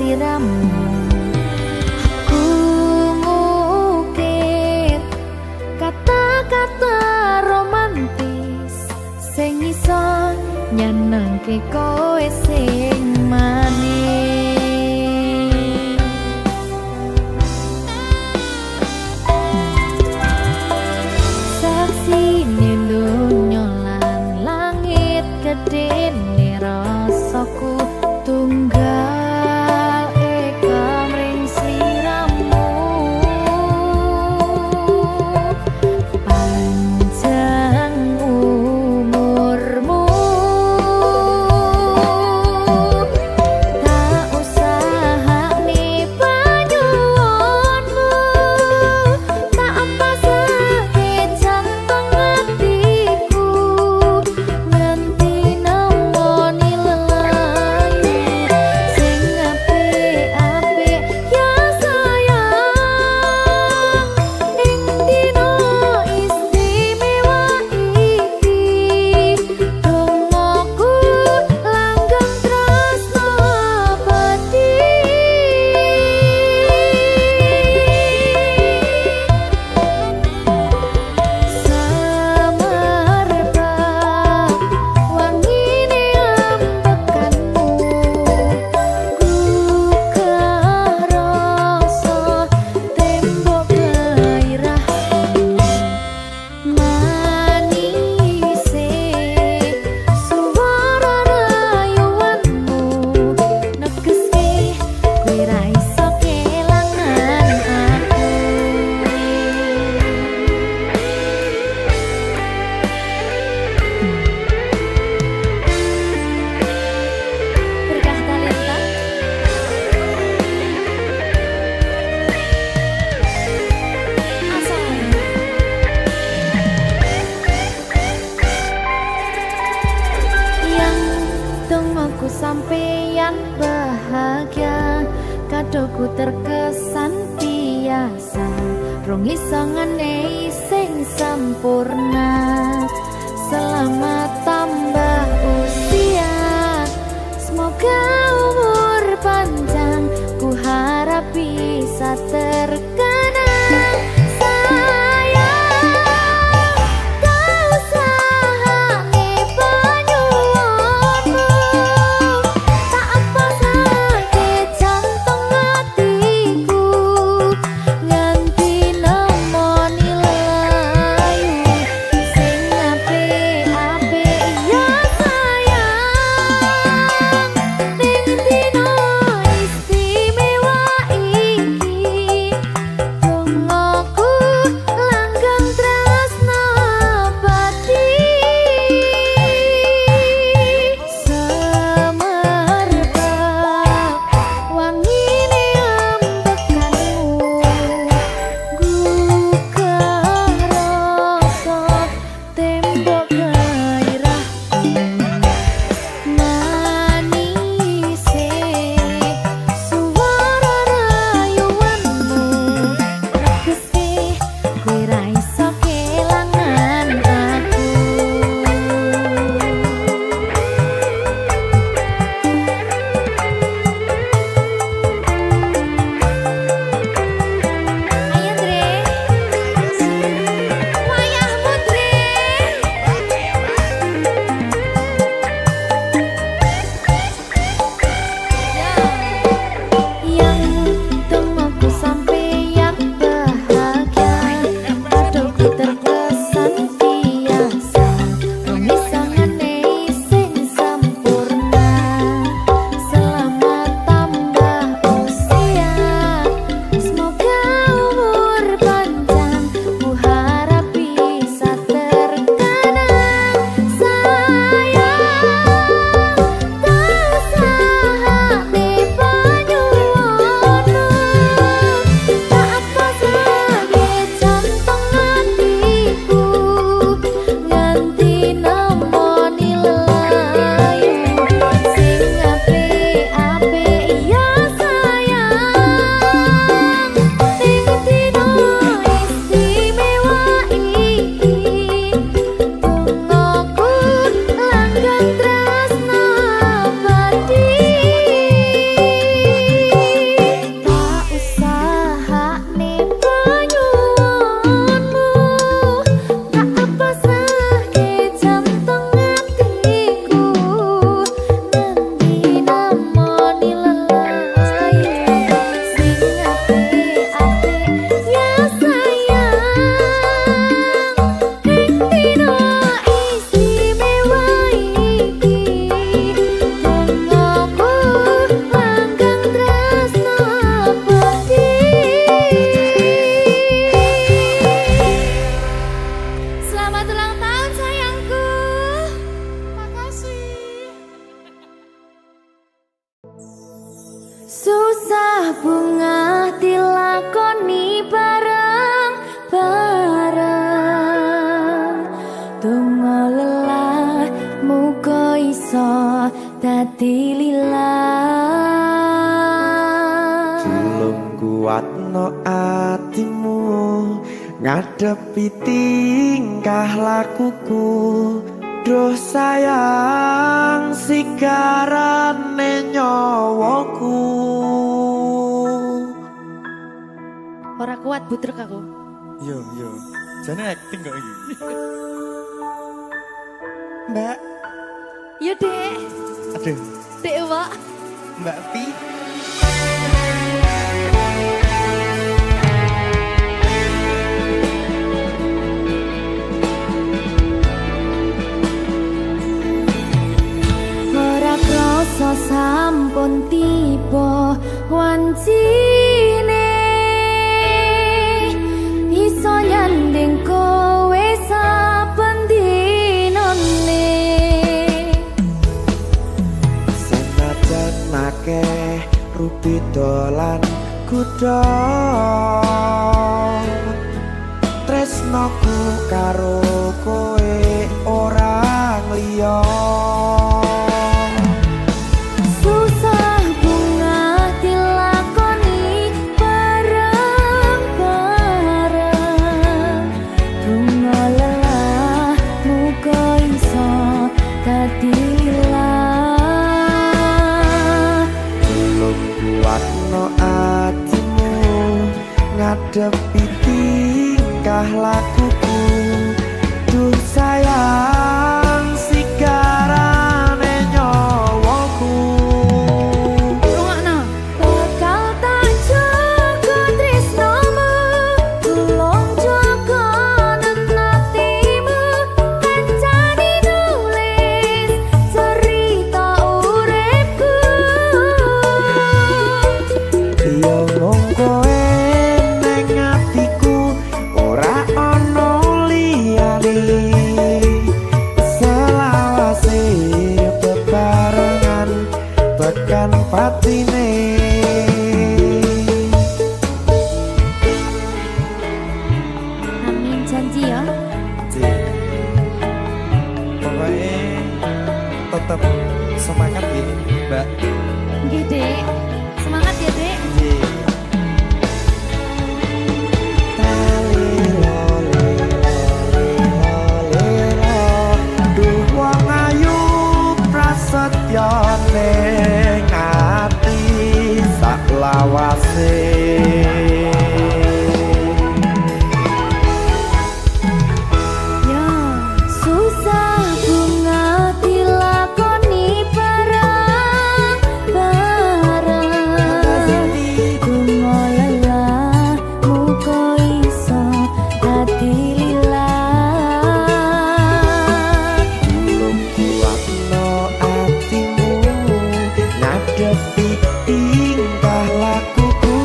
sliramu. Aku ngukir kata-kata romantis sing iso nyenengke kowe sing manis. Saksine donya lan langit gedene rasaku tunggal eka mring sliramu. Panjang umurmu, tak usahane panyuwunmu, tak empasake jantung hatiku, nganti nemoni lelayu sing apik-apik ya sayang. Ing dina istimewa iki dongaku langgeng tresno abadi. Samarba wangine ambekanmu, gugah rasa tembok gairahmu. Manise suara rayuanmu negeske kowe ra iso kelangan aku. Berkah talenta asal yang dongaku sampeyan bahagia, kadoku terkesan biasa, rong iso ngenehi sing sempurna. Selamat tambah usia, semoga umur panjang, ku harap bisa terkenang. Sayang, tak usahane panyuwunmu, tak empasake jantung hatiku, nganti nemoni lelayu sing apik-apik ya sayang. Ning dina istimewa iki Susah bunga dilakoni bareng-bareng. Donga lelah muga iso dadi lillah. Belum kuatno atimu ngadepi tingkah lakuku. Duh sayang sigarane nyawaku. Ora kuat butrek aku. Yo, jane acting kok iki. Mbak. Yo, Dek. Aduh. Dek, Wak. Mbak Pi. Ora krasa sampun tiba wancine iso nyanding kowe saben dinane. Senajan akeh rupi dolan kuda, tresnoku karo kowe ora liya. Susah bunga dilakoni bareng-bareng. Bunga lelah muga iso dadi lillah. Belum kuatno atimu ngadepi tingkah lakuku. Duh sayang sigarane nyawaku. Rungokno. Bakal tak jaga tresnomu, tulung jaga nenatimu. Kancane nulis cerita uripku. Yo mung kowe ning atiku, ora ana liyane. Selawase bebarengan tekan patine. Amin, janji ya. Pokoknya tetap semangat ya, Mbak. Nggih, Dek. Semangat ya, Dek. Duh wong ayu prasetyo ning ati sak lawase. Ya, susah bunga dilakoni bareng-bareng. Bunga lelah muga iso dadi lillah. Belum kuatno atimu ngadepi tingkah lakuku.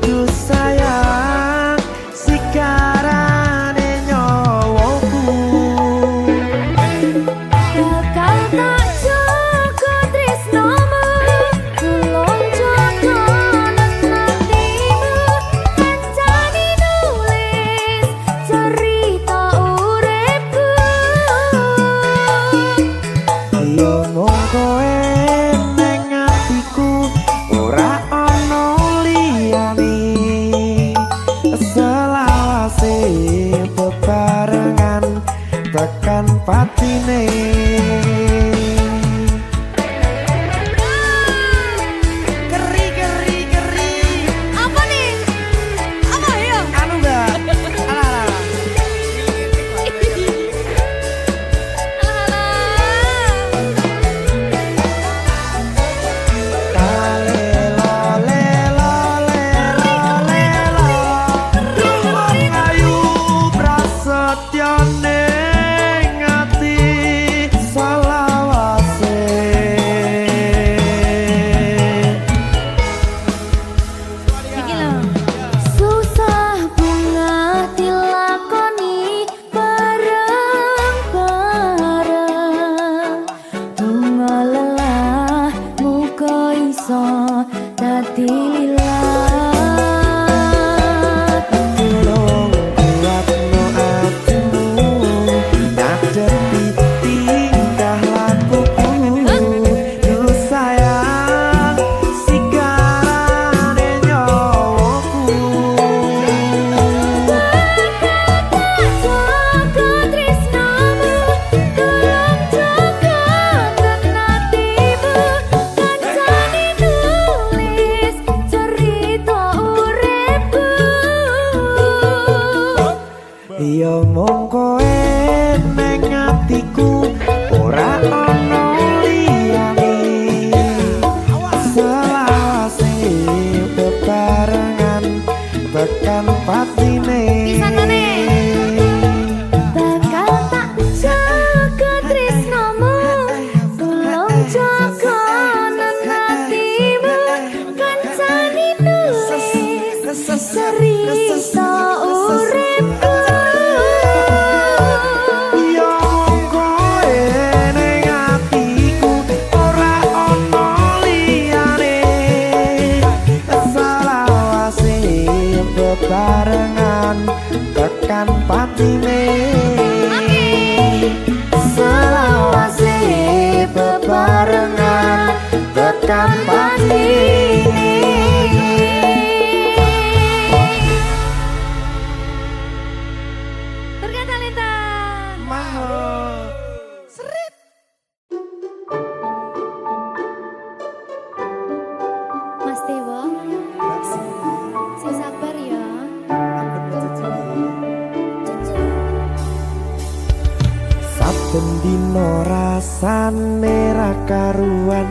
Duh sayang sigarane nyawaku. Bakal tak jaga tresnomu, tulung jaga nenatimu. Kancane nulis cerita uripku. Yo mung kowe ning atiku, ora ana liyane. Selawase bebarengan tekan patine. Geri. Apa nih? Apa ya? Anu Mbak. Alah. tekan pati. Berkat Talenta. Mahal. Seret. Mas Dewo, sing sabar ya. Saben dino rasane ra karuan,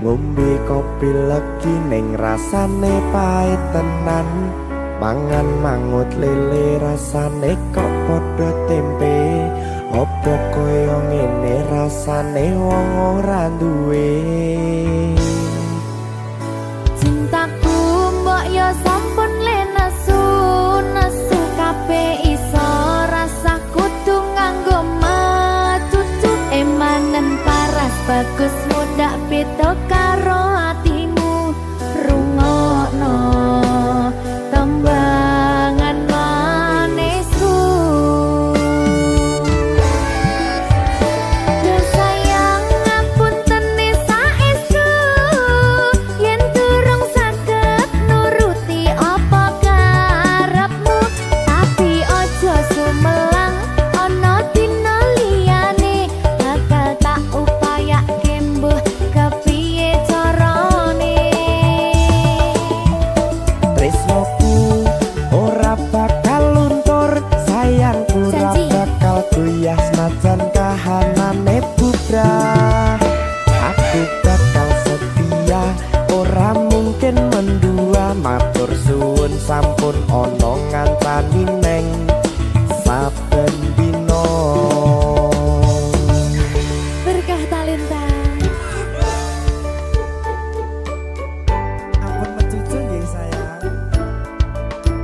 ngombe kopi legi ning rasane pahit tenan. Mangan mangut lele rasane kok padha tempe. Opo koyo ngene rasane wong ora duwe. Cintaku mbok yo sampun le nesu nesu kabeh iso rasa kudu nganggo matutu emanen paras bagus mudak beda karo atimu rungokno tembangan manisku. Duh sayang ngapunten saestu yen durung saged nuruti apa karepmu, tapi aja sumelang ana dina liyane bakal tak upayake mbuh kepiye carane. Tresnoku ora bakal luntur, sayangku ora Janji. bakal goyah senajan kahanane bubrah. Aku bakal setia, ora mungkin mendua. Matur suwun sampun ana ngancani neng saben dina. Berkah Talenta. Ampun mencucu nggih sayang.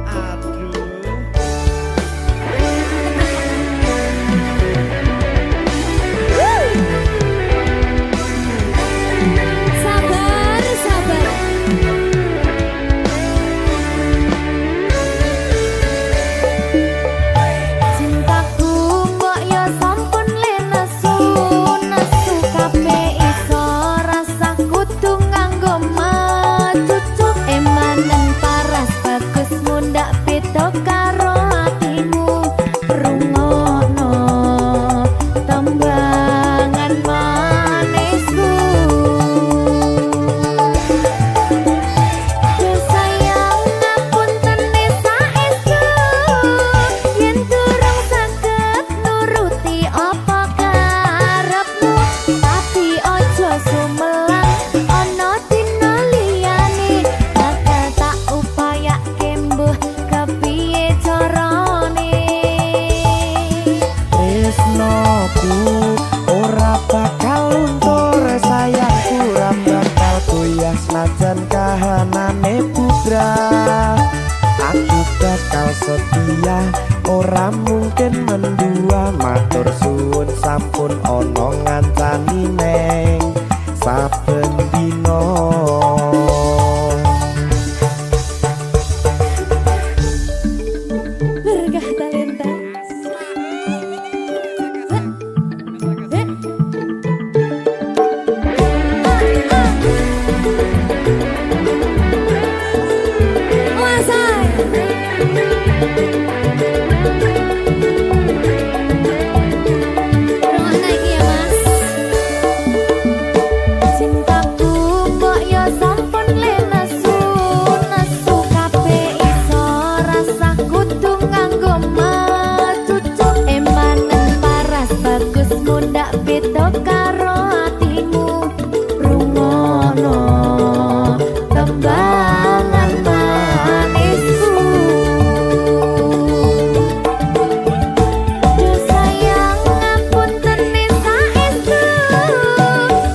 Aduh. Sabar, sabar. Cintaku mbok yo sampun le nesu nesu kabeh iso rasa kudu nganggo matutu emanen paras bagus mundak beda karo atimu rungokno tembangan manisku. Duh sayang ngapunten saestu yen durung saged nuruti apa karepmu, tapi aja sumelang ana dina liyane bakal tak upayake mbuh kepiye carane. Tresnoku ora bakal luntur, sayangku ora bakal goyah senajan kahanane bubrah. Aku bakal setia, ora mungkin mendua. Matur suwun sampun ana ngancani neng saben dina. Berkah Talenta. Cintaku mbok yo sampun le nesu nesu kabeh iso rasa kudu nganggo matutu emanen paras bagus mundak beda karo atimu rungokno tembangan manisku. Duh sayang ngapunten saestu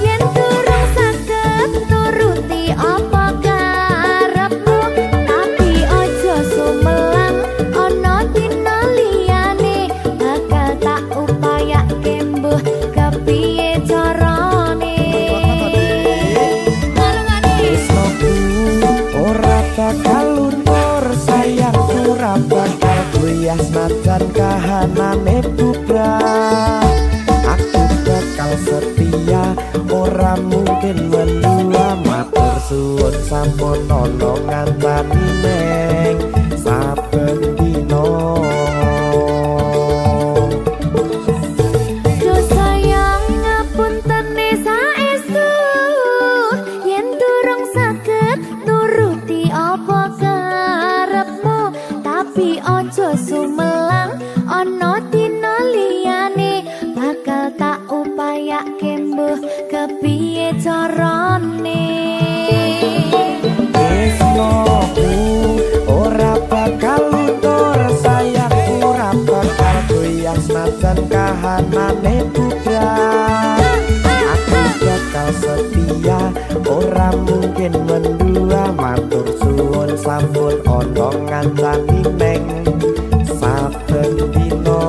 yen durung saged nuruti apa karepmu, tapi aja sumelang ana dina liyane bakal tak upayake mbuh kepiye carane. Tresnoku ora bakal luntur, sayangku ora bakal goyah senajan kahanane bubrah. Aku bakal setia, ora mungkin mendua. suwun sampun ana ngancani neng saben dina. Do sayang ngapuntene saestu yen durung saged nuruti apa karepmu, tapi ojo sumelang ana dina liyane bakal tak upayake mbuh kepiye carane. Tresnoku ora bakal luntur, sayangku ora bakal goyah senajan kahanane bubrah. Aku bakal setia, ora mungkin mendua, matur suwun sampun ana ngancani neng saben dina.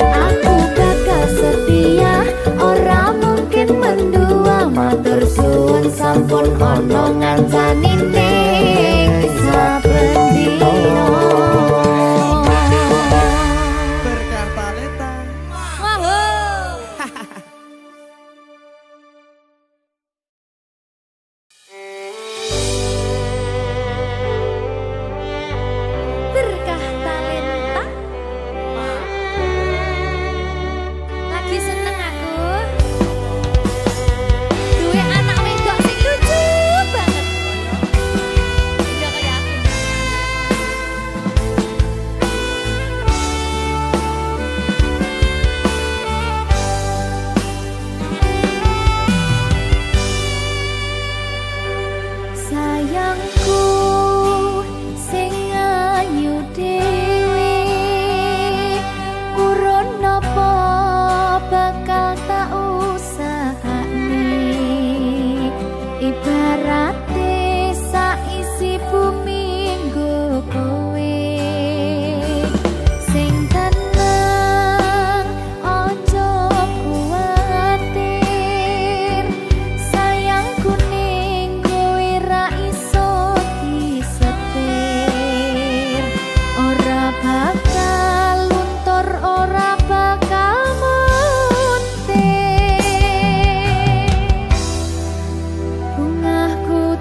Aku bakal setia, ora mungkin mendua, matur suwun sampun ana ngancani ning saben dina. Berkah talenta. Berkah talenta. Lagi seneng aku. Duwe anak wedok sing lucu banget. Udah kayak aku. Sayangku sing ayu dhewe urun napa bakal tak usahane, ibarate saisi bumi nggo kowe sing tenang ojo kuwatir, sayangku ning kowe ra iso disetir, ora bakal luntur, ora bakal muntir. Bungahku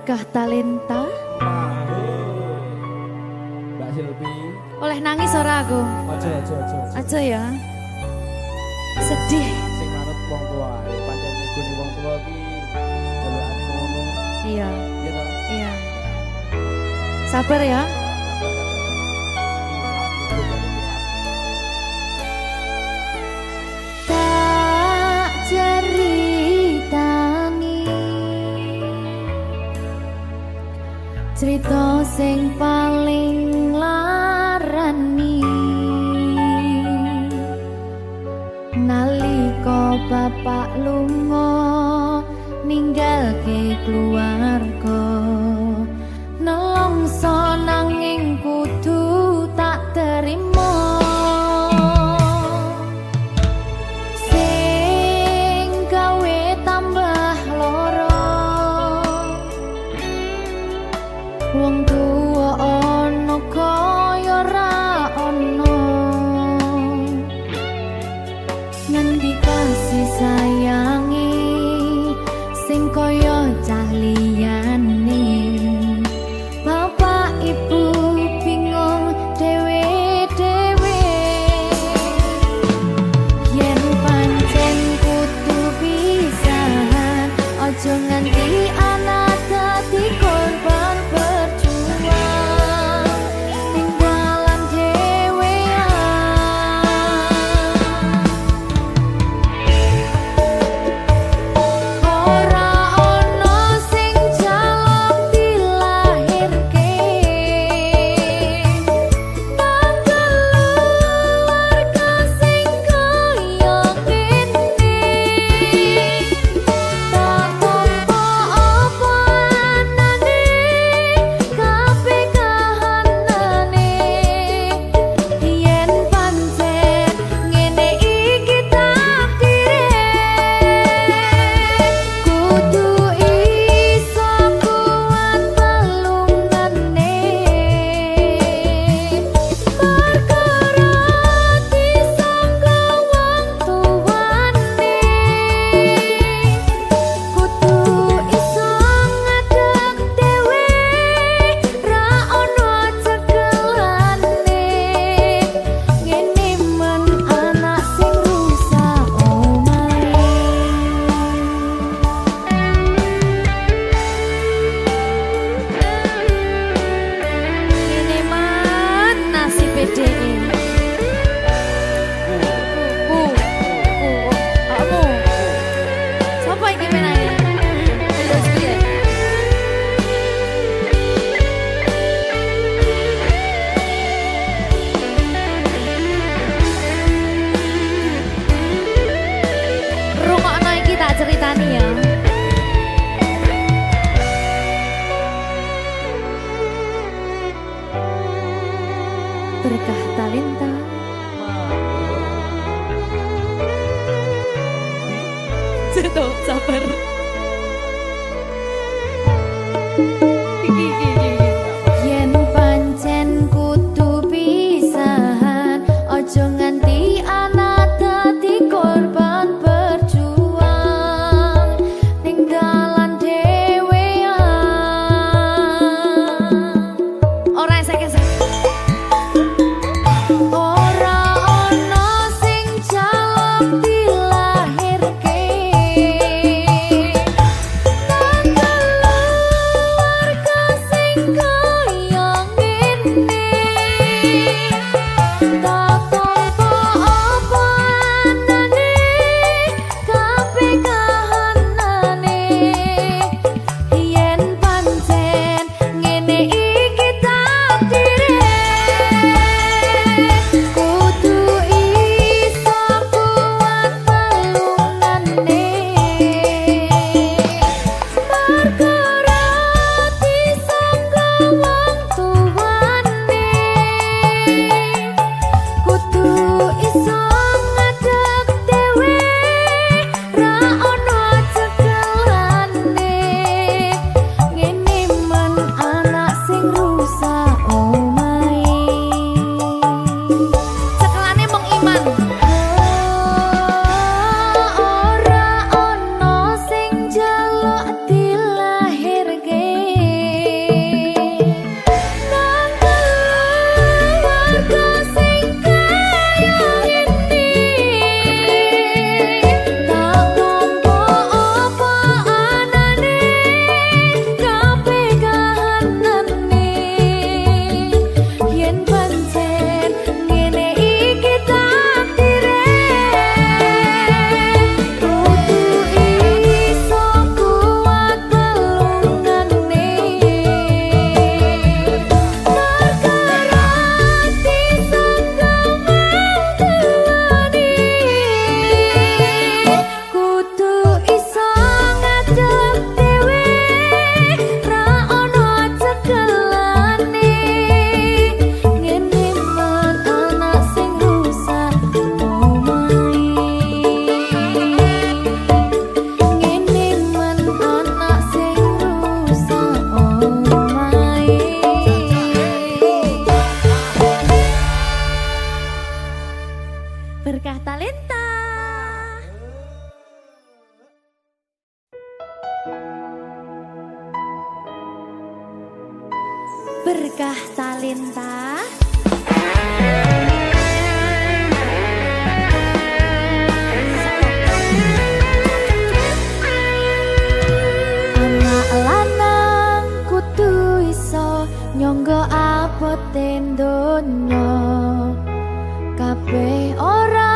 Berkah talenta. Mbak Silvi. Oleh nangis ora aku? Aja. Aja ya. Sedih. Sing manut wong tua, pancen ngikuni wong tua ki jelekane ngono. Iya. Iya toh? Iya. Sabar ya. Tak ceritani cerita sing paling larani nalika bapak lunga ninggalke keluarga nelongso nanging kudu tak terima sing gawe tambah loro wong tuwa ana kaya ra ana ngendi kasih sayangi sing kaya cah liyane bapak ibu bingung dewe-dewe yen pancen kudu pisahan aja nganti anak dadi korban berjuang tinggalan dhewean ora ono sing jaluk dilahirke nang keluarga sing kaya kene tak tampa apa anane kabeh kahanane yen pancen ngene iki takdire kudu iso kuat pelungane perkara disangka wong tuwane kudu iso ngadeg dhewe ra ono cekelane ngene men anak sing rusak omahe ngene men nasib dhewe kamu siapa iki menane terus piye rungokno iki tak ceritani ya berkah talenta Ceto, sabar. Yen pancen kudu pisahan, ojo nganti anak dadi korban berjuang tinggalan dhewean. Ora esek-esek. Ora ono sing jaluk dilahirke nang keluarga sing berkah talenta. Anak lanang kudu iso nyangga abote donya. Kabeh ora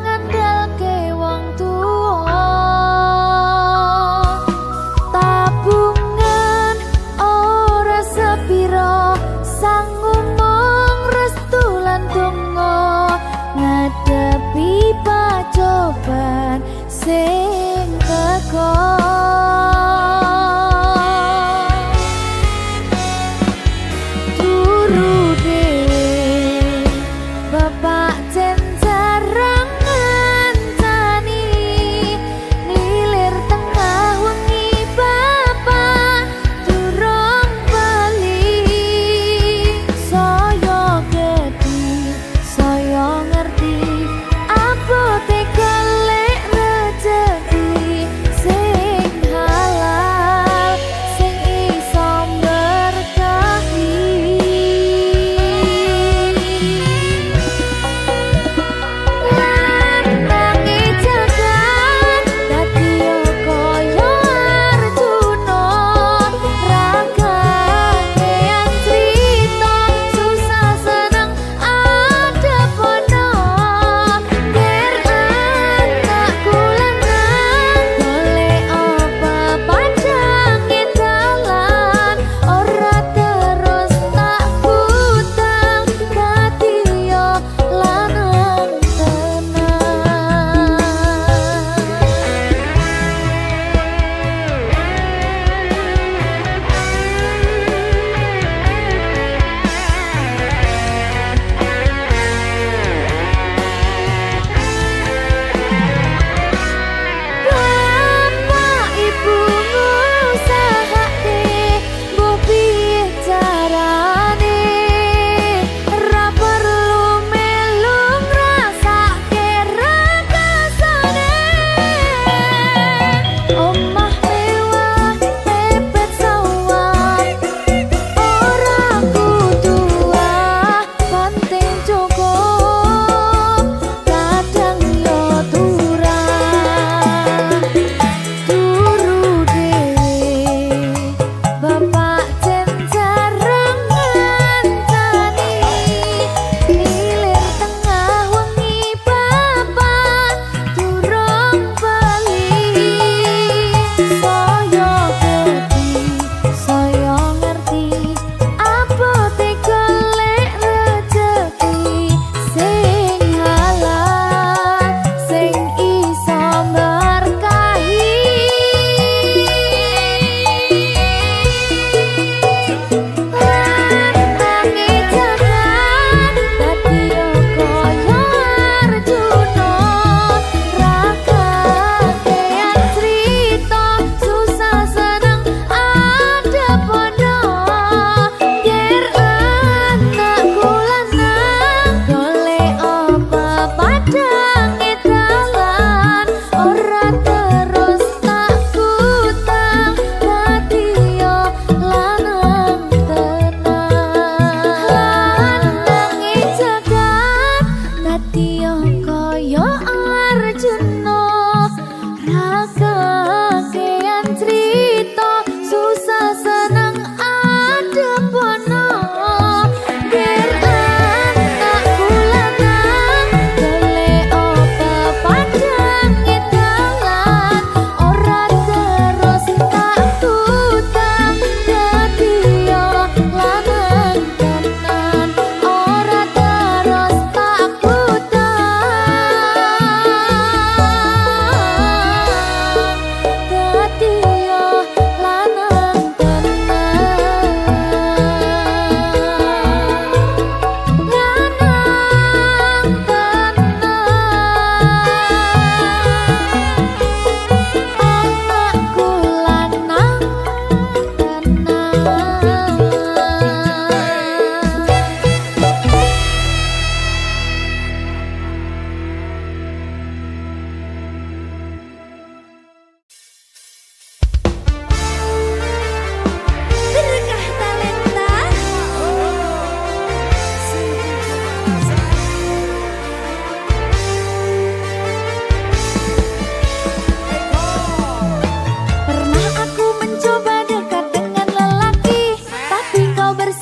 ngandalke wong tuwa. Tabungan ora sepiro, sanggup mung restu lan donga ngadepi pacoban sing teko. Bapak jen jarang ngancani, ngilir tengah wengi bapak durung bali. Saya gedhi, saya ngerti, abote golek rejeki sing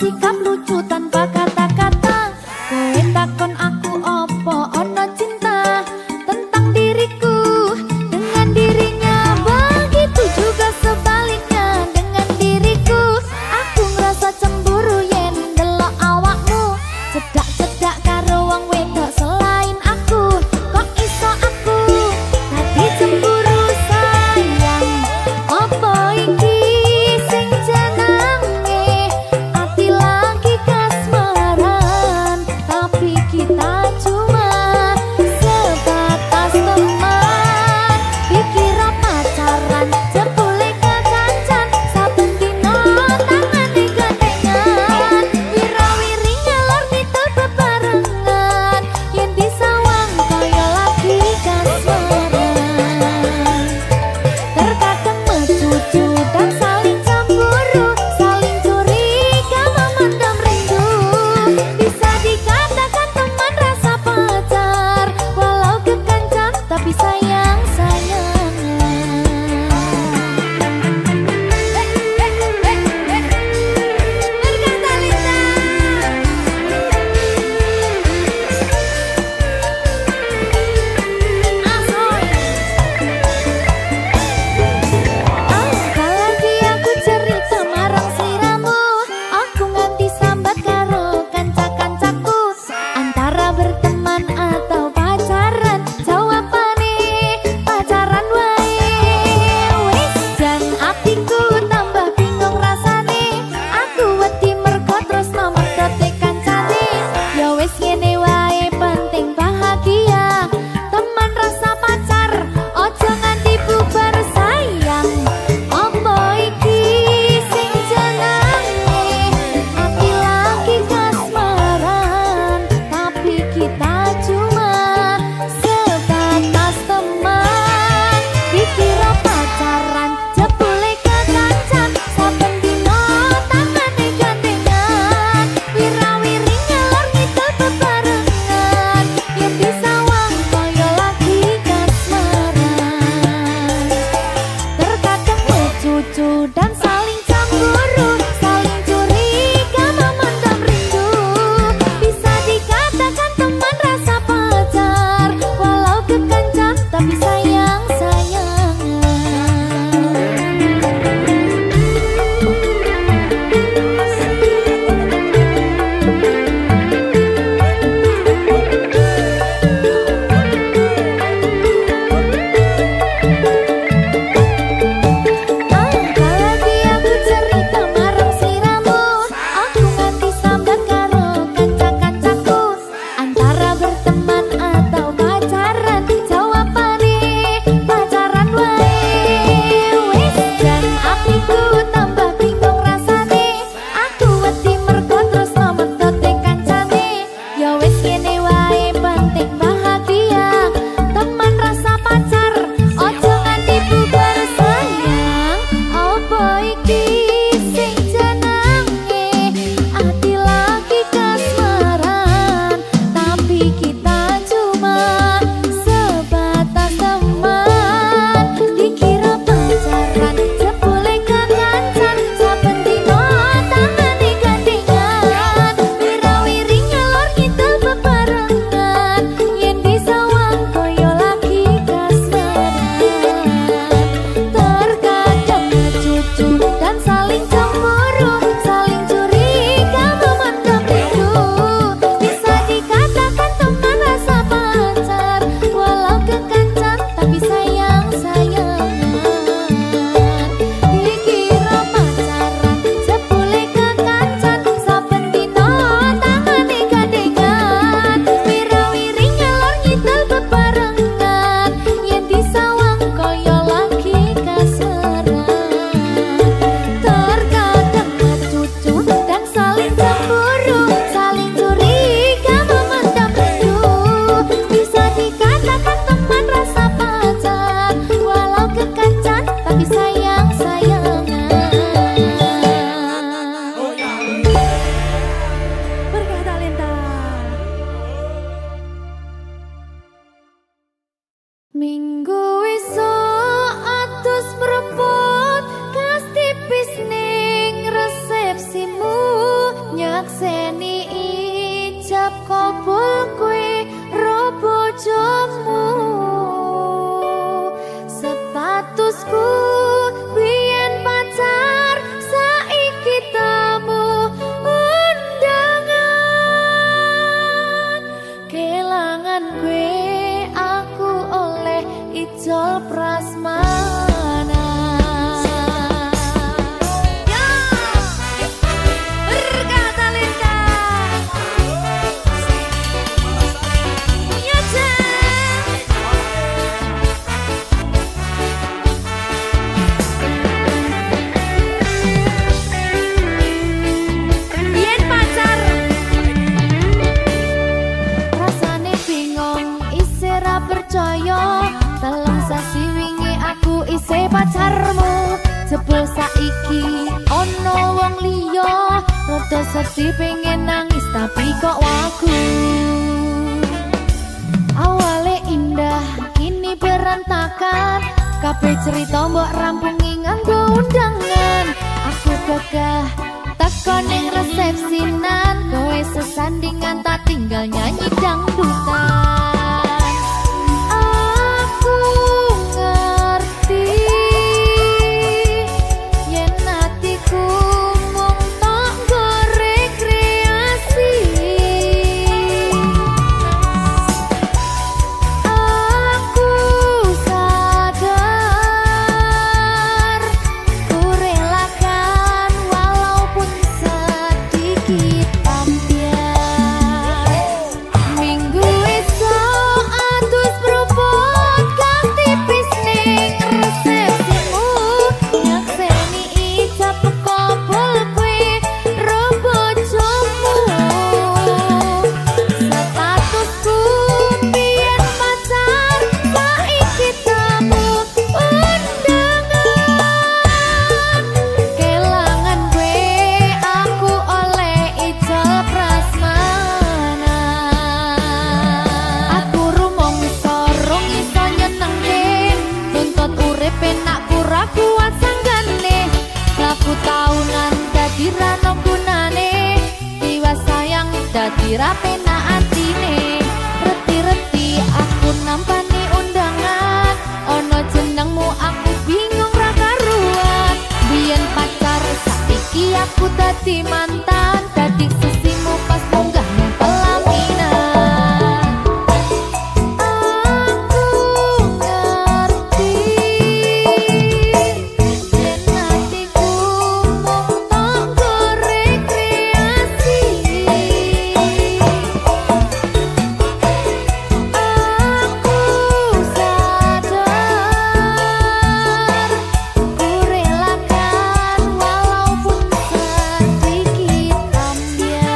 sikap lucu tanpa kata-kata. Kowe takon aku opo ono cinta tentang diriku dengan dirinya. Begitu juga sebaliknya dengan diriku. Aku ngerasa cemburu yen ndelok awakmu cedak-cedak karo wong wedok selain aku. Kok iso aku dadi cemburu sayang? Opo iki sing jenenge ati sedih pengen nangis tapi kok wagu. Awalnya indah kini berantakan, kabeh cerita mbok rampungi nganggo undangan. Aku gagah teko ning resepsinan, kowe sesandingan tak tinggal nyanyi dangdutan. Aku ngerti yen hatiku mung tok nggo rekreasi. Aku sadar ku relakan walaupun sedikit ambiar. Minggu esok atus beruput kang tipis ning resepsimu, nyakseni ijab kabul kowe ro bojomu. Statusku biyen pacar, saiki tamu undangan. Kelangan gue aku oleh ijab prasmanan. Aku rumangsa rong iso nyenengke, nuntut urip enak ora kuat sanggane. Aku taunan dadi ra ono gunane, diwa sayang dadi ra penak atine. Reti-reti aku nampani undangan, ono jenengmu aku bingung ra karuan. Biyen pacar saiki aku dadi mantan, dadi sesimu pas munggah ning pelaminan. Aku ngerti yen hatiku mung tok nggo rekreasi. Aku sadar ku relakan walaupun sedikit ambiar.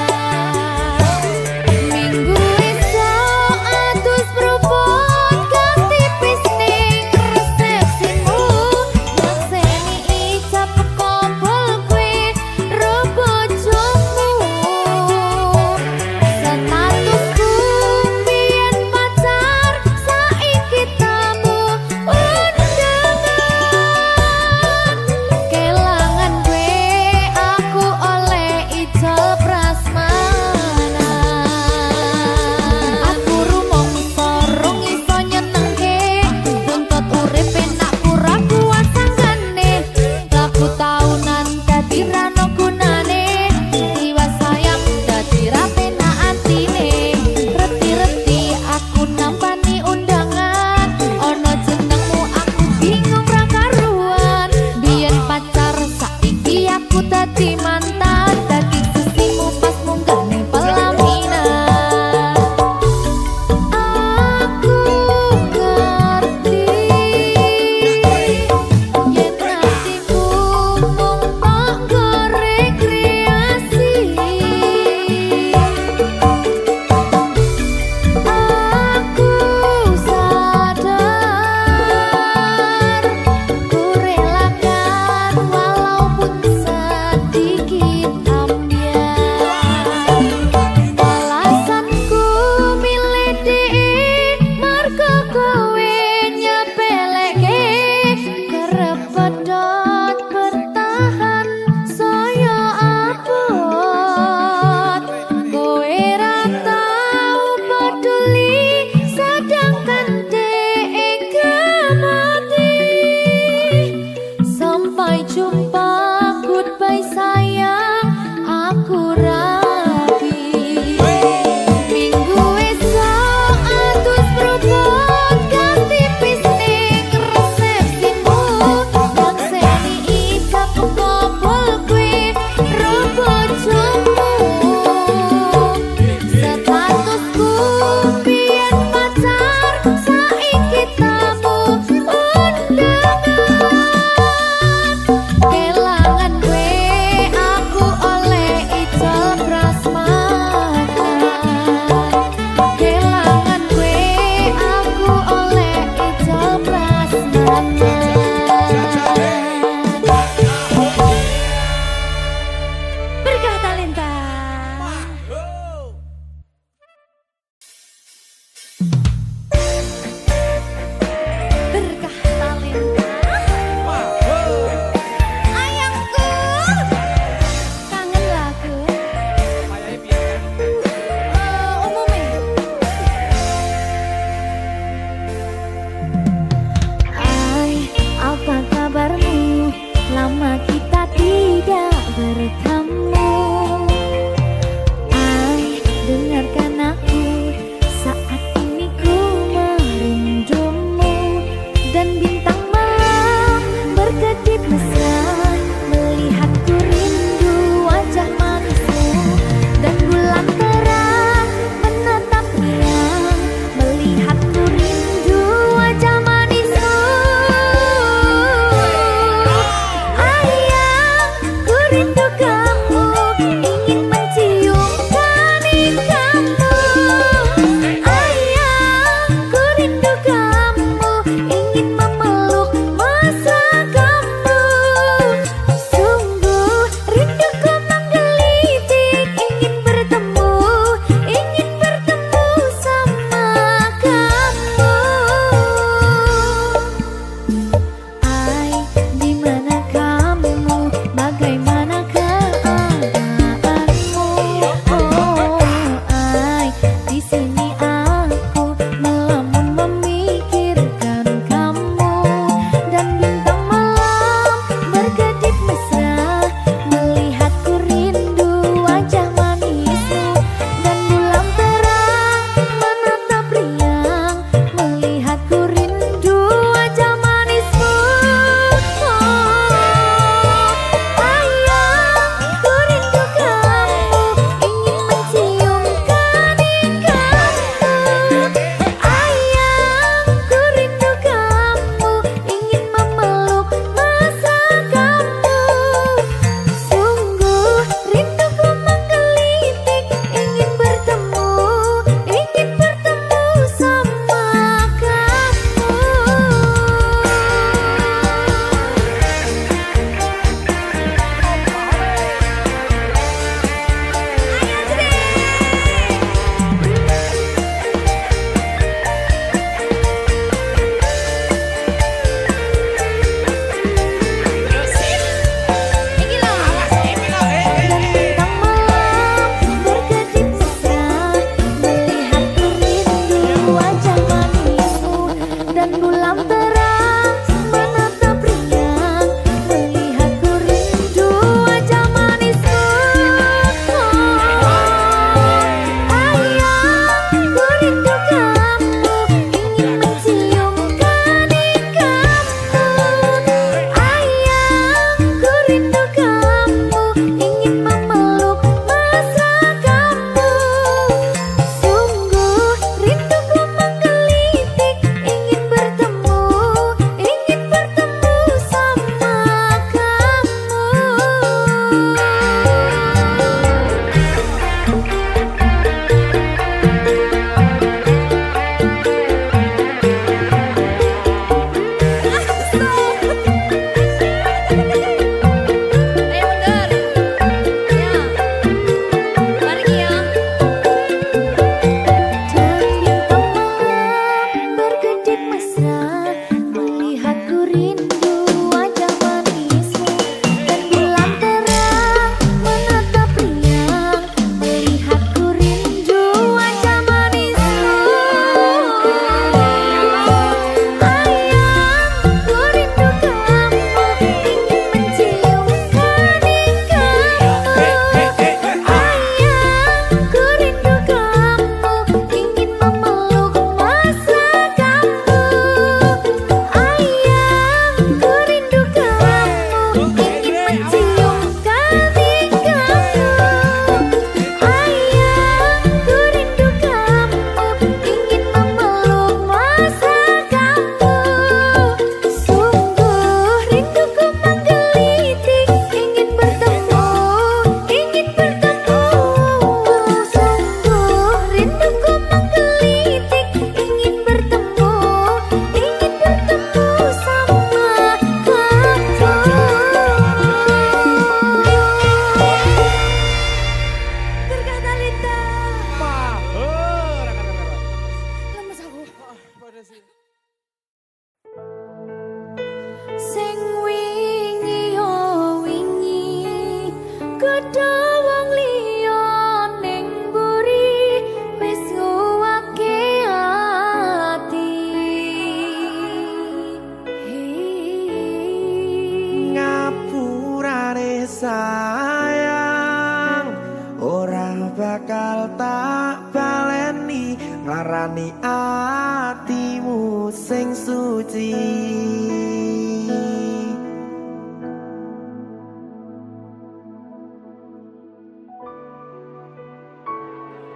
bakal tak baleni nglarani atimu sing suci.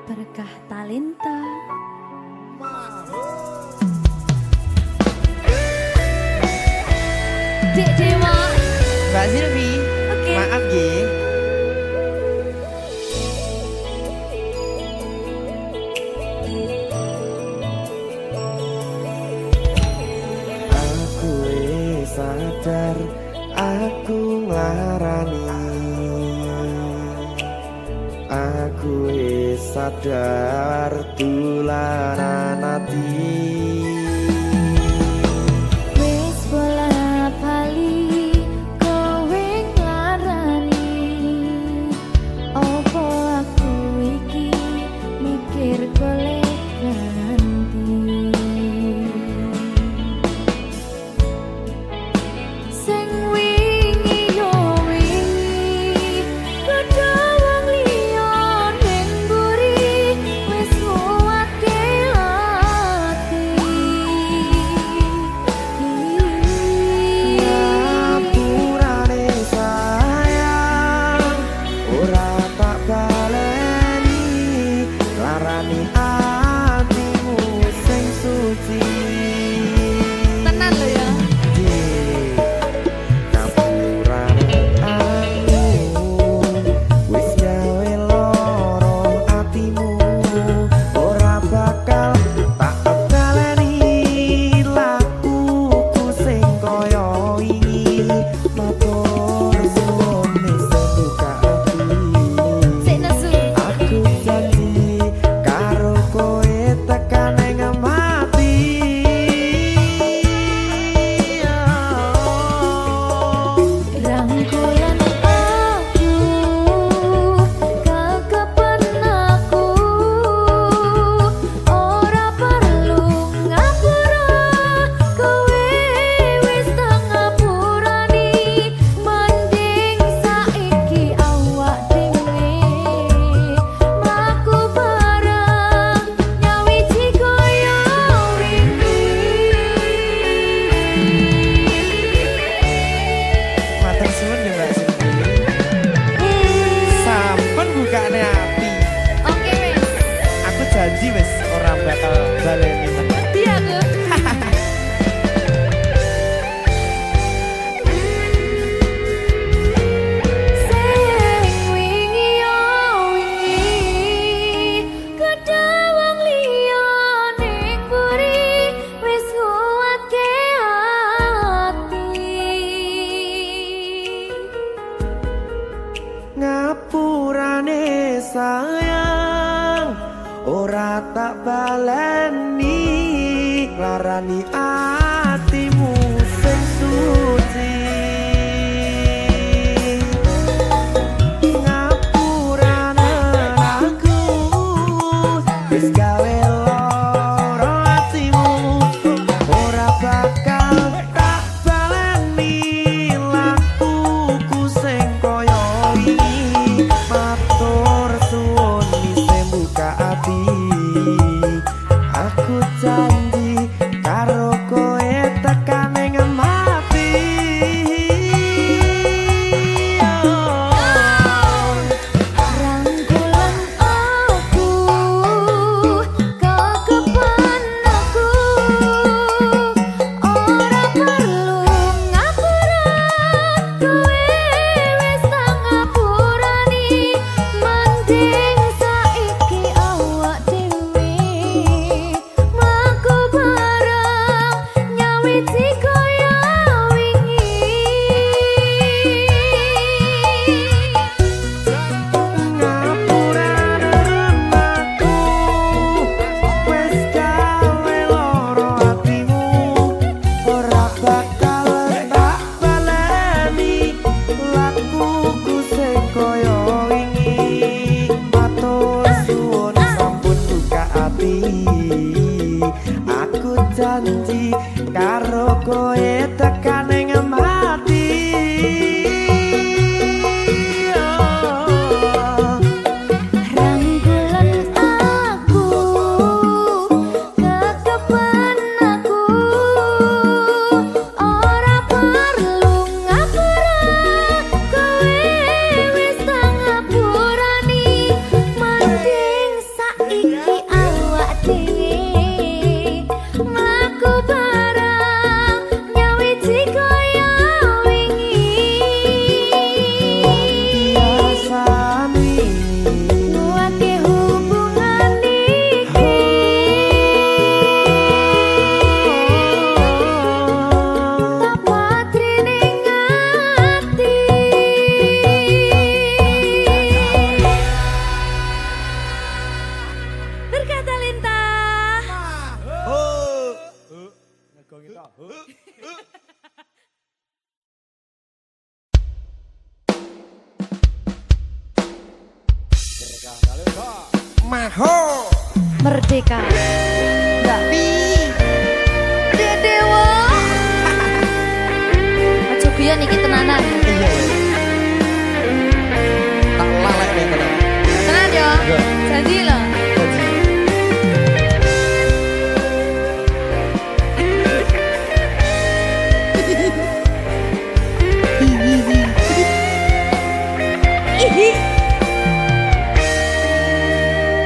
Berkah talenta. Dek Dewa. Mbak Silvi, Oke. maaf nggih. Aku wis sadar aku nglarani. Aku wis sadar dolanan ati. Wis bola bali kowe nglarani. Opo aku iki mikir golek ganti. Sing wingi yo wingi padha wong liya ning mburi wis nguwatke ati. Ngapurane sayang ora tak baleni larani atimu sing suci. Tenan lho ya. Ngapurane aku wis gawe loro atimu ora bakal tak baleni lakuku sing kaya wingi matur suwun wis buka ati. Sik nesu. Aku janji karo kowe tekan ing mati. Rangkulan aku kekepen aku ora perlu ngapura kowe wis tak ngapurani mending saiki awak dhewe mlaku bareng nyawiji koyo wingi. Matur suwun ya Mbak Silvi. Sampun bukane ati. Oke wis. Aku janji wis ora bakal baleni meneh. Iya aku. Sing wingi yo wingi kadang wong liya ning mburi wis nguwatke ati. Ngapurane sayang ora tak baleni larani atimu sing suci. Ngapurane aku wis gawe loro atimu ora bakal tak baleni lakuku sing kaya wingi matur suwun wis buka ati. Aku janji karo kowe Nguatke hubungan iki Tapatri ning ati Berkata lintah Ngegongi tok. Maho Merdeka Mbak Dewa Aja biyen iki tenanan iya tak lalek nih tenan Tenan yo Iya. Janji lho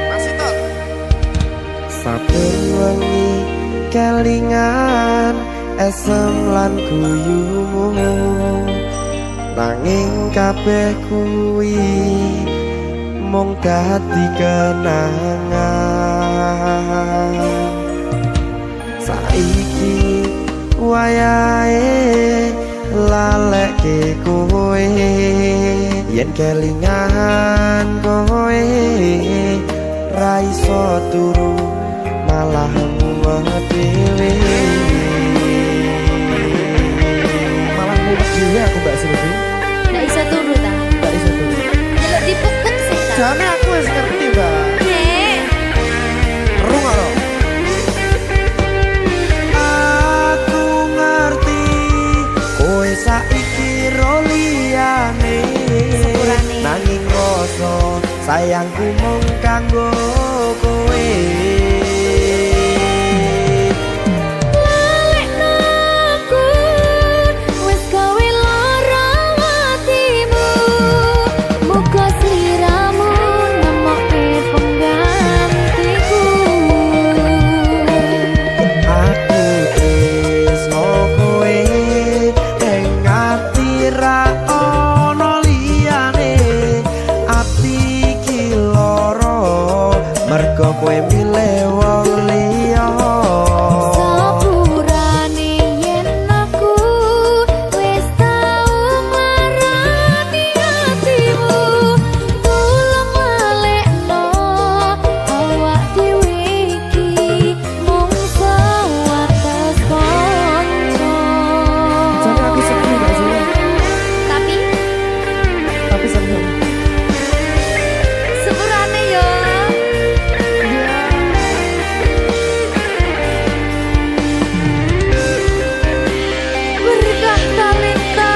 masih tok saben wengi kelingan esem lan guyumu nanging kabeh kuwi mung dadi kenangan saiki wayahe lalekke kowe yen kelingan kowe ra iso turu malah mumet dhewe malah mumet dhewe aku Mbak Silvi Nggak bisa turu ta gak iso turu Jelek dipukul sih ta jane aku wis ngerti Mbak Nek rungokno aku ngerti kowe saiki ro liyane Sepurane. nanging rasa sayangku mung kanggo kowe Lalekno aku wis gawe lara atimu Muga sliramu nemokke penggantiku aku tresno kowe ning ati ra ono liyane ati iki lara mergo kowe milih wong liya Sepurane yen aku wis tau marani atimu Tulung malekno awak dhewe iki mung sewates kanca jane aku seneng gak sih Tapi seneng sepurane yo Berkah talenta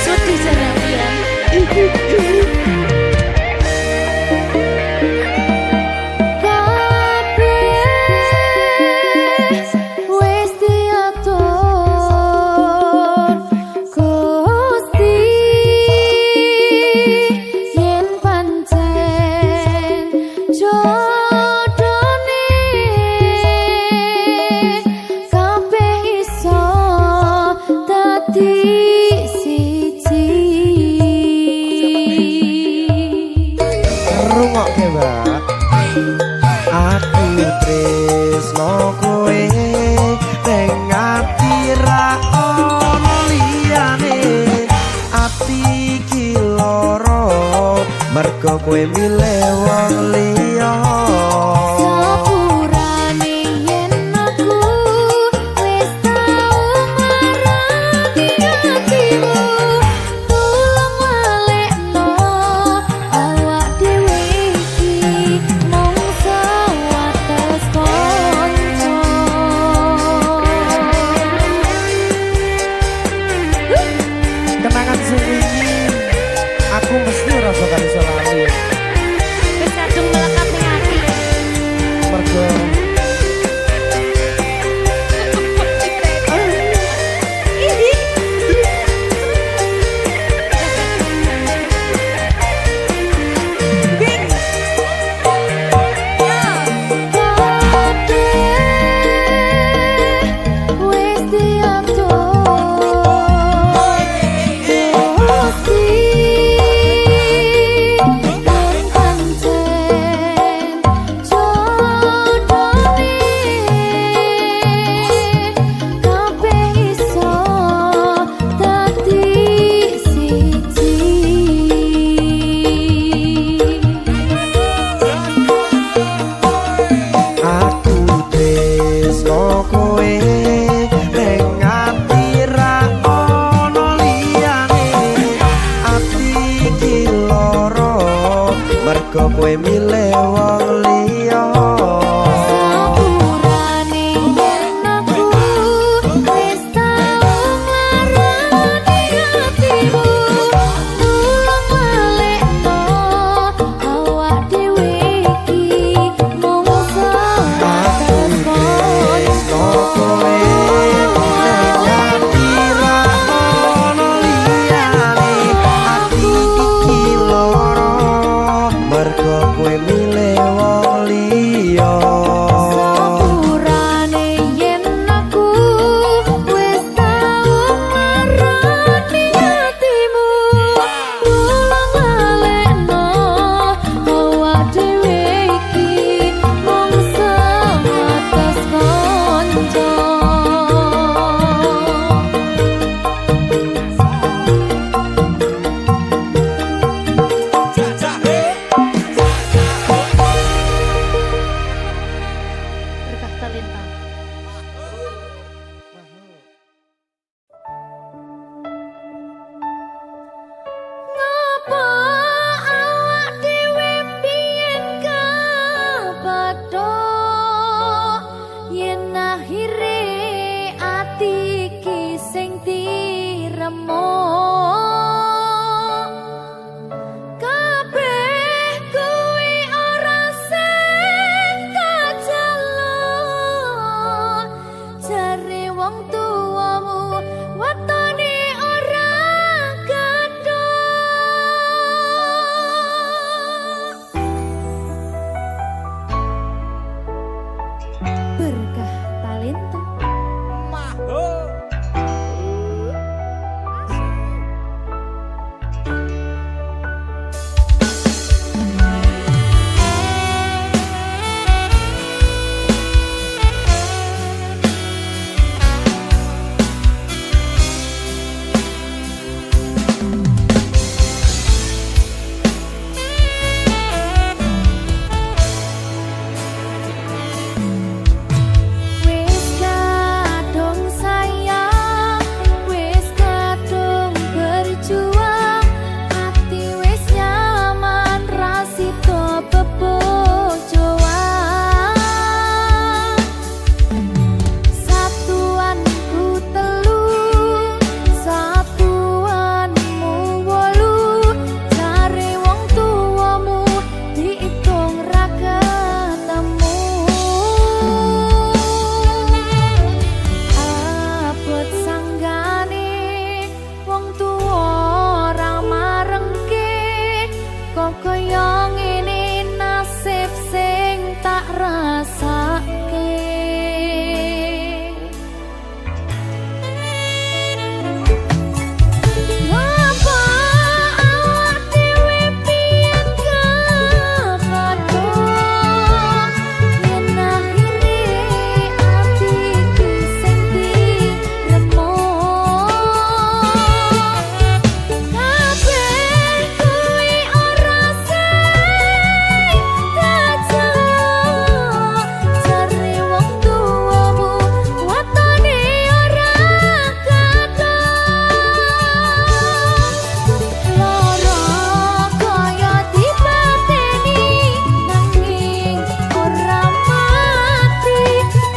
Sudi jarang ya Kabeh wis diatur Gusti yen pancen jodone kabeh iso dadi siji rungokke Mbak aku tresno kowe ning ati ra ono liyane ati iki lara mergo kowe milih wong liya Sepurane yen aku wis tau marani atimu Tulung malekno awak dhewe iki mung sewates kanca kenangan sing wingi aku mesti ora bakal iso lali Wis kadung melekat ning kowe milih wong liya. Sepurane yen aku wis tau ngarani hatimu, tulung balekno awak dhewe iki mung sebatas kanca. Kowe nek dira ono liyane ati iki loro mergo kowe milih wong liya. Sepurane yen aku wis tau ngarani hatimu, tulung balekno awak dhewe iki mung sebatas kanca. Berkah talenta. Ngapa awak dhewe mbiyen kabathok yen akhire ati iki sing diremuk. Kabeh kuwi ora sing kajaluk, jare wong tuamu watone ora gathok. Berkah talenta. Wis kadung sayang, wis kadung berjuang, ati wis nyaman rasito bebojoan. Satuanku telu, satuanmu wolu, jare wong tuamu diitung ra ketemu. Abot sanggane wong tuwa ora marengke, kok kaya ngene nasib sing tak rasake. Ngapa awak dhewe mbiyen kabathok yen akhire ati iki sing diremuk. Kabeh kuwi ora sing kajaluk, jare wong tuamu watone ora gathok. Lara kaya dipateni nanging ora mati,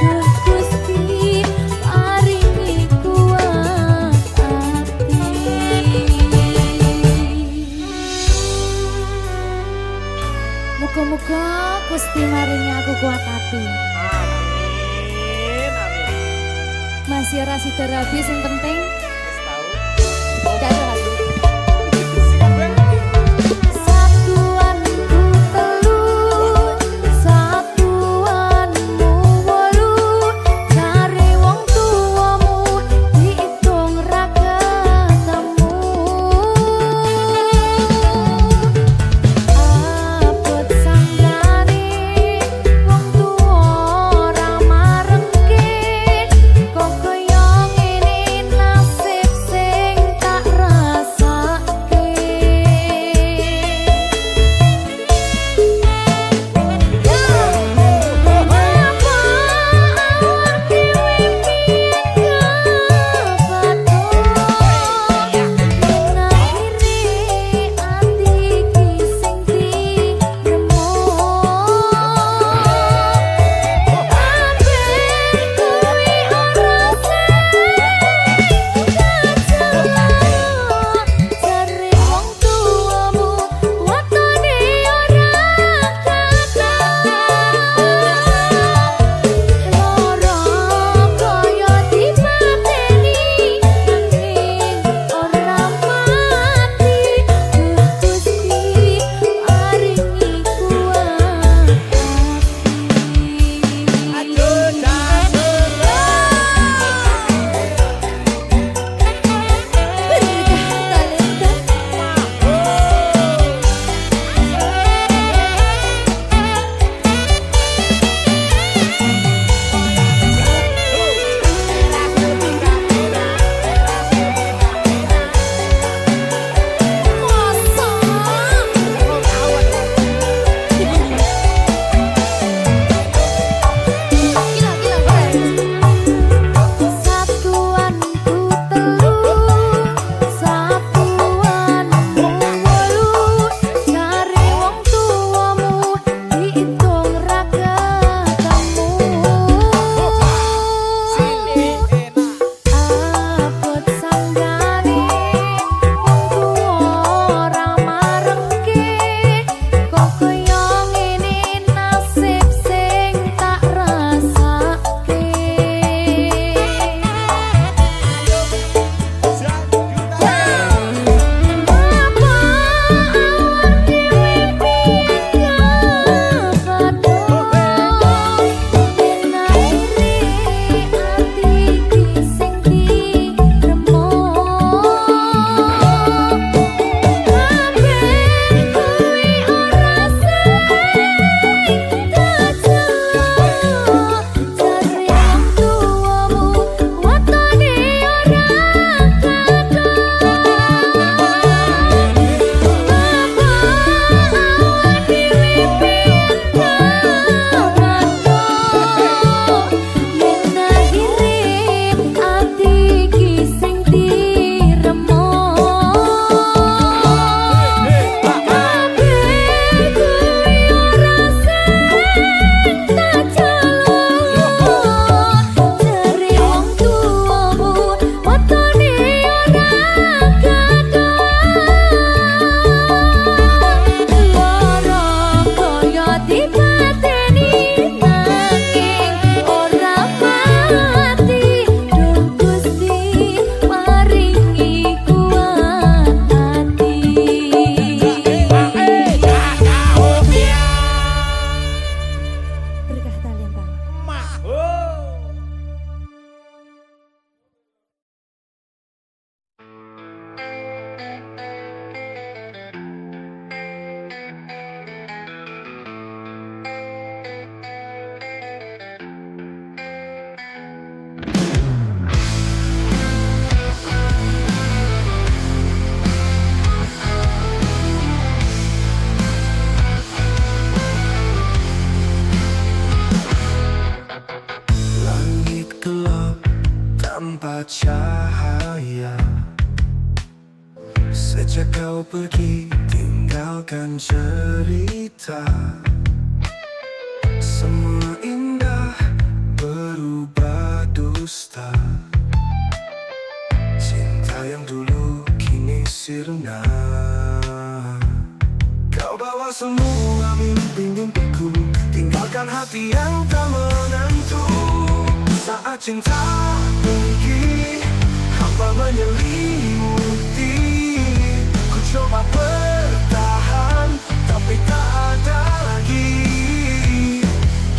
Duh Gusti paringi kuat ati. Muga-muga Gusti maringi aku kuat hati. Amin, amin. Masih ora sida rabi sing penting Wis tahu. gak ada lagi. Siap, Ben. Satuanku telu, satuanmu wolu, jare wong tuamu diitung ra ketemu. Abot sanggane wong tuwa ora marengke, kok kaya ngene nasib cahaya. Sejak kau pergi tinggalkan cerita, semua indah berubah dusta. Cinta yang dulu kini sirna. Kau bawa semua mimpi-mimpiku, tinggalkan hati yang tak menentu. Saat cinta pergi, hamba menyelimuti. Ku coba bertahan, tapi tak ada lagi.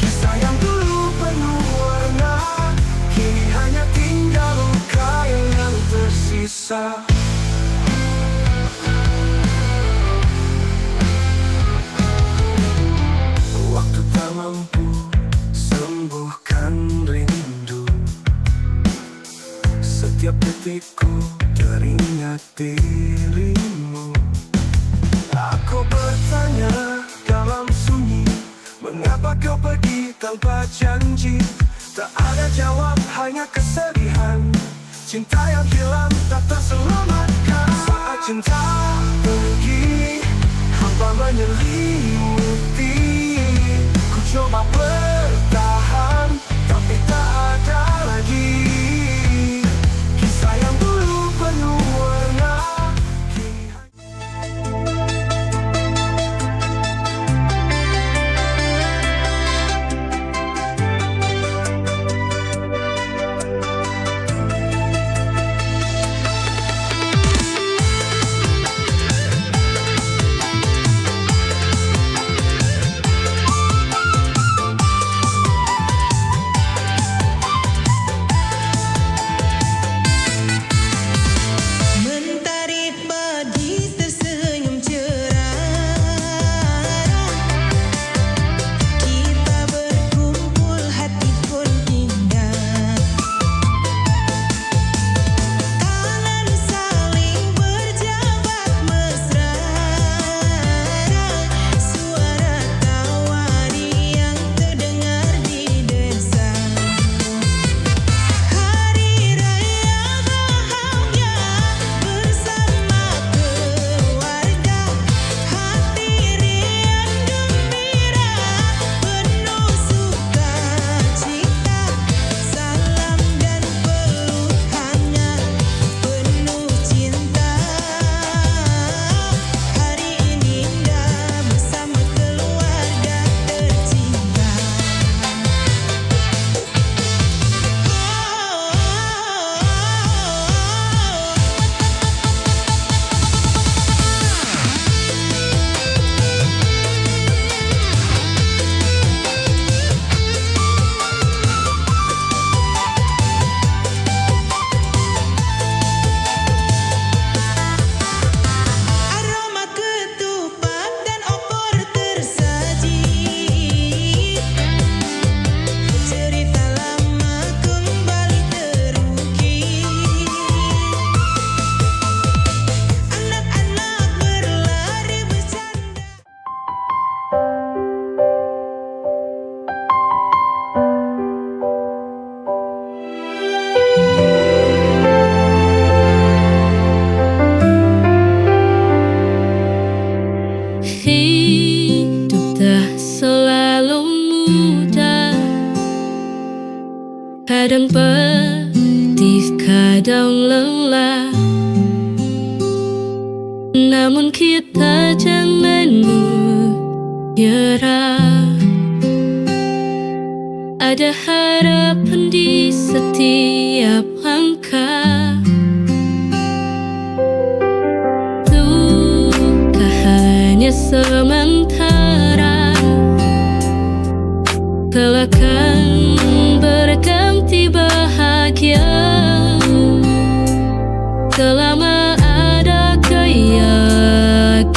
Kisah yang dulu penuh warna, kini hanya tinggal luka yang tersisa. Waktu tak mampu sembuhkan rindu. Setiap detikku teringat dirimu. Aku bertanya dalam sunyi, mengapa kau pergi tanpa janji? Tak ada jawab, hanya kesedihan. Cinta yang hilang tak terselamatkan. Saat cinta pergi, hamba menyelimuti. Ku coba bertahan, tapi tak ada lagi. Kisah yang dulu penuh warna, kini hidup tak selalu mudah. Kadang pedih, kadang lelah. Namun kita jangan menyerah. Ada harapan di setiap langkah. Luka hanya sementara, kelak akan berganti bahagia. Selama ada keyakinan,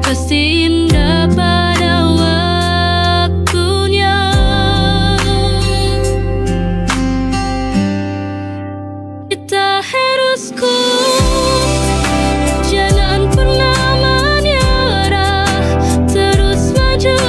pasti indah pada waktunya. Kita harus kuat, jangan pernah menyerah, terus maju.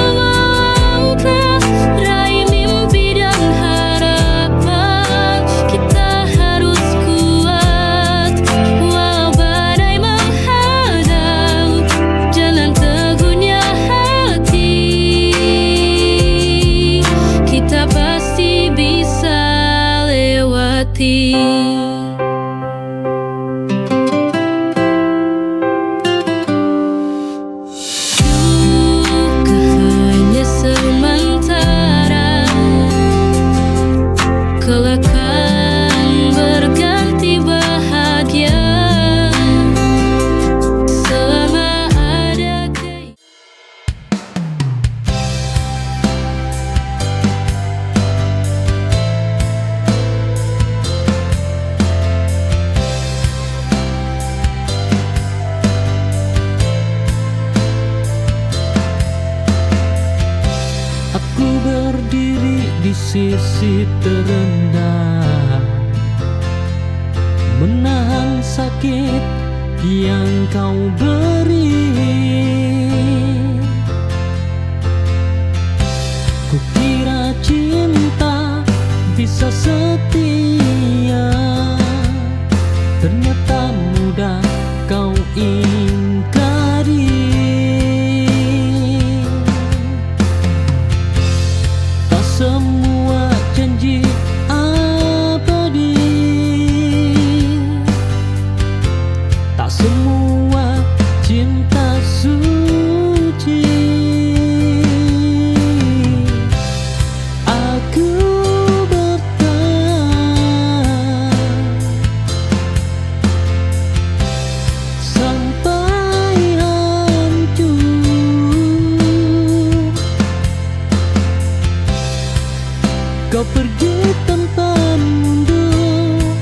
sisi terendah, menahan sakit yang kau beri. Kukira cinta bisa setia, ternyata mudah kau ingkari. Tak semua janji abadi, tak semua cinta suci. Aku bertahan sampai hancur. Kau pergi tanpa mundur,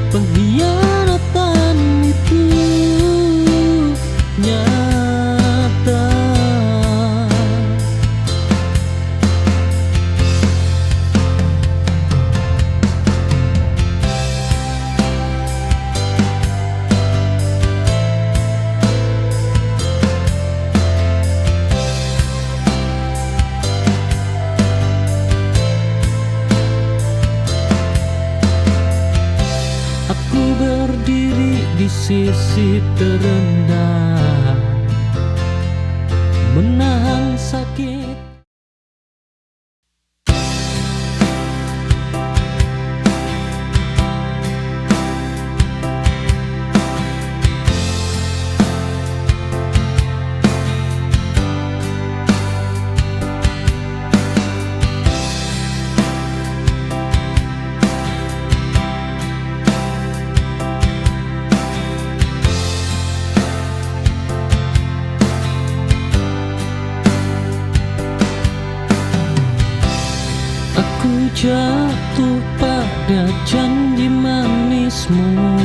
pengkhianatan itu nyata. Aku berdiri di sisi terendah, menahan sakit. Aku jatuh pada janji manismu,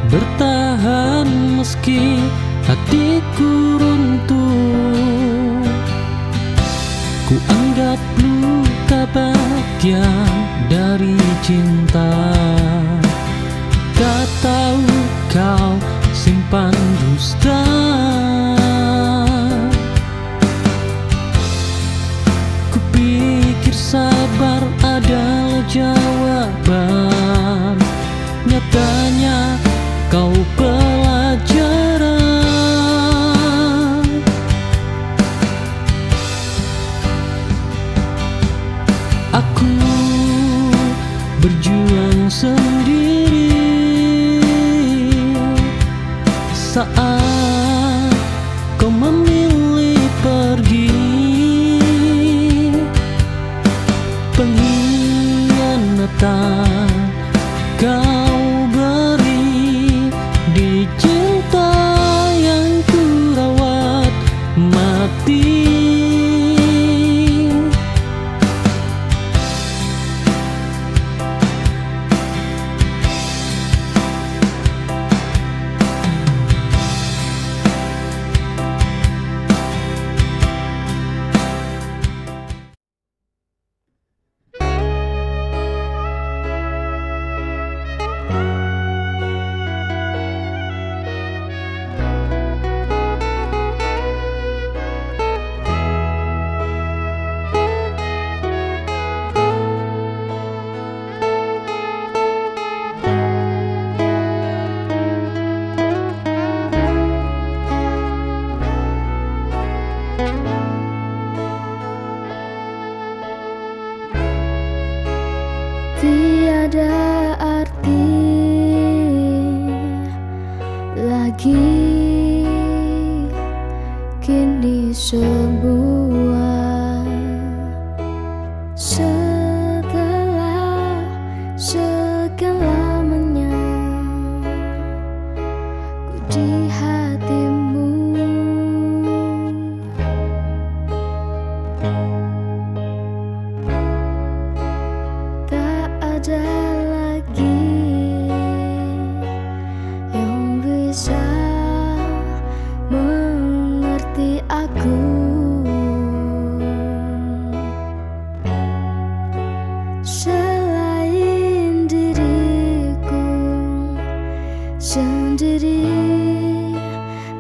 bertahan meski hatiku runtuh. Ku anggap luka bagian dari cinta, tak tahu kau simpan dusta. Kupikir sabar adalah jawaban, nyatanya kau pelajaran. Aku berjuang sendiri saat kau memilih pergi. Pengkhianatan kau beri di cinta yang ku rawat mati. Tiada arti lagi kini semua, setelah segalamanya ku di hatimu. Tak ada lagi yang bisa mengerti aku. sendiri,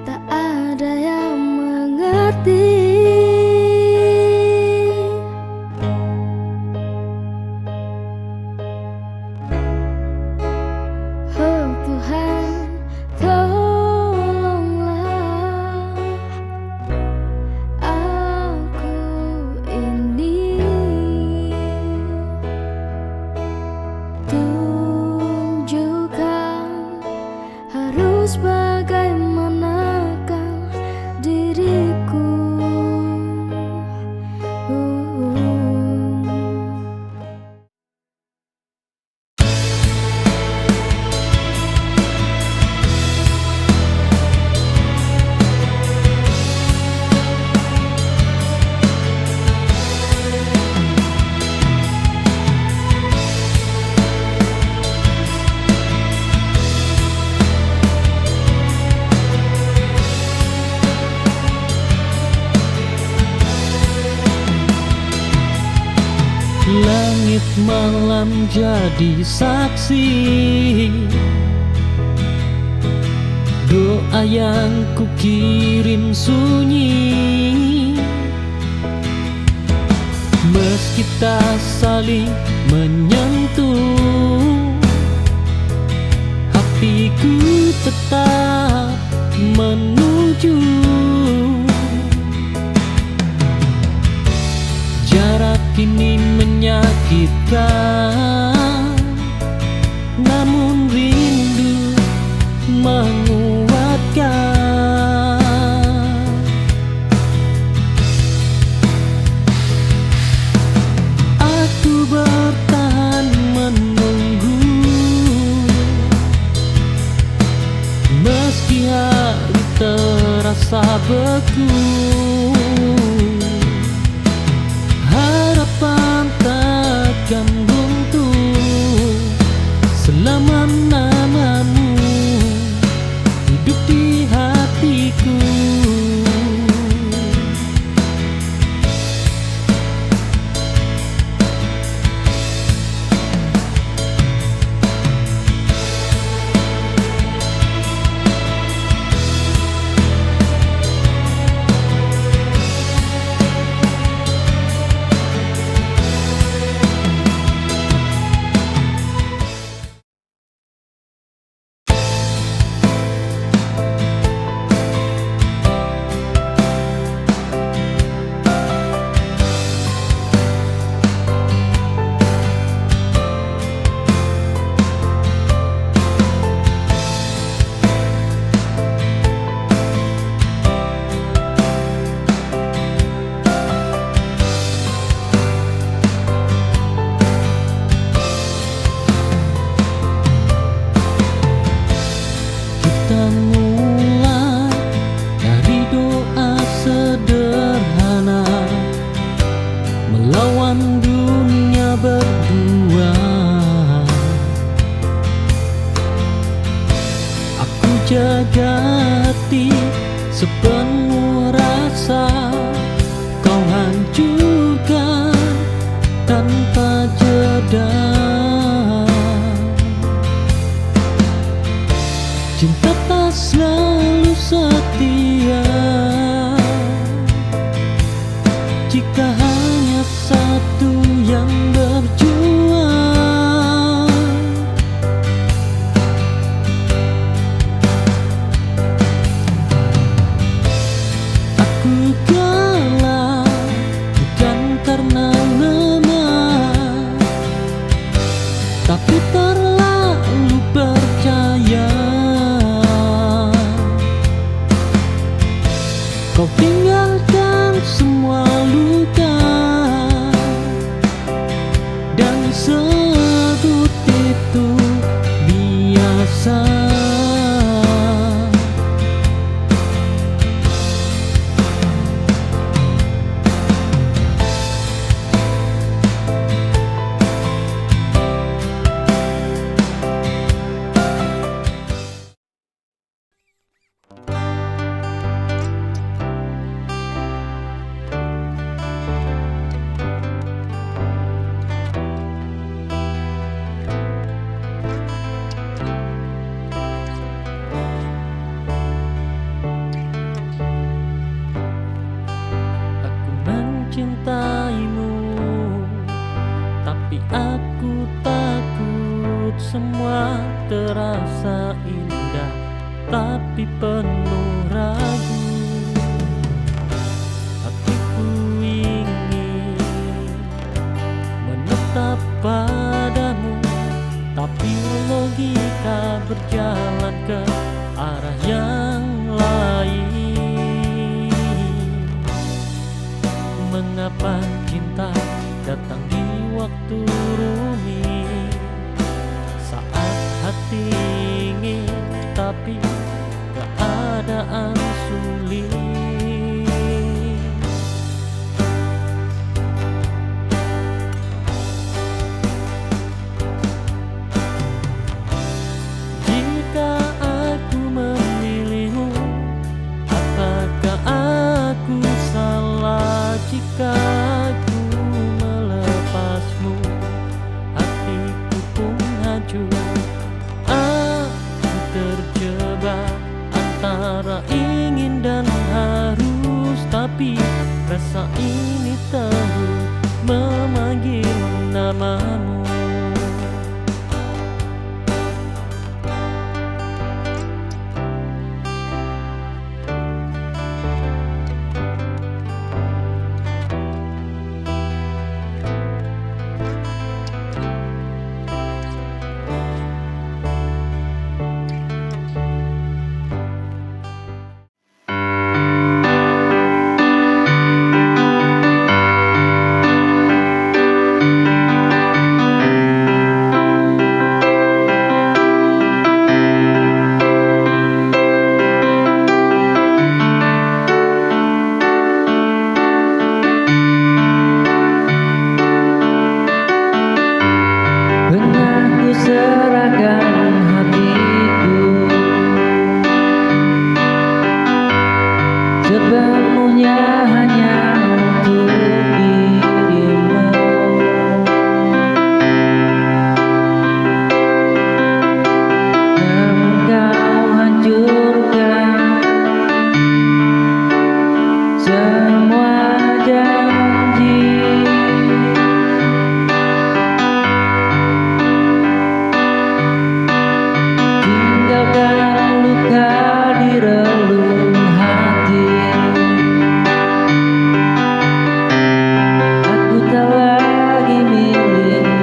tak ada yang mengerti. Oh Tuhan, tolonglah aku ini. Tunjukkan harus bagaimanakah diriku. Langit malam jadi saksi, doa yang ku kirim sunyi. Meski tak saling menyentuh, hatiku tetap menuju. Jarak ini menyakitkan, namun rindu menguatkan. Aku bertahan menunggu, meski hari terasa beku. Harapan takkan buntu selama namamu hidup di hatiku. Kita mulai dari doa sederhana, melawan dunia berdua. Aku jaga hati sepenuh rasa, kau hancurkan tanpa jeda. Cinta tak selalu setia jika hanya satu yang berjuang. Aku kalah bukan karena lemah, tapi terlalu percaya. Kau tinggalkan semua luka dan sebut itu biasa. terasa indah tapi penuh ragu. Hatiku ingin menetap padamu, tapi logika berjalan ke arah yang lain. Mengapa cinta datang di waktu rumit, saat hati ingin tapi keadaan sulit. Jika aku memilihmu, apakah aku salah jika aku melepasmu? Hatiku pun hancur, aku terjebak antara ingin dan harus, tapi rasa ini terus memanggil namamu. Pernah ku serahkan hatiku sepenuhnya hanya untuk dirimu. Namun kau hancurkan semua janji. Tinggalkan luka di relung hati. Aku tak lagi milikmu.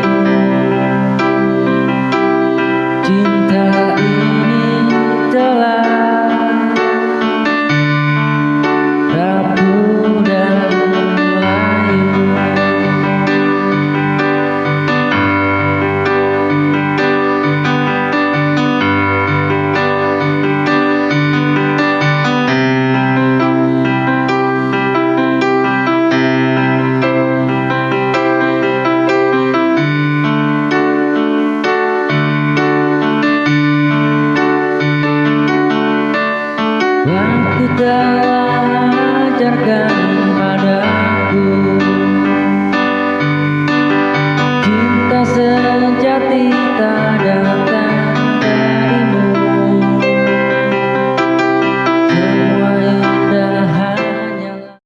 Cinta ini telah rapuh dan layu. Waktu telah mengajarkan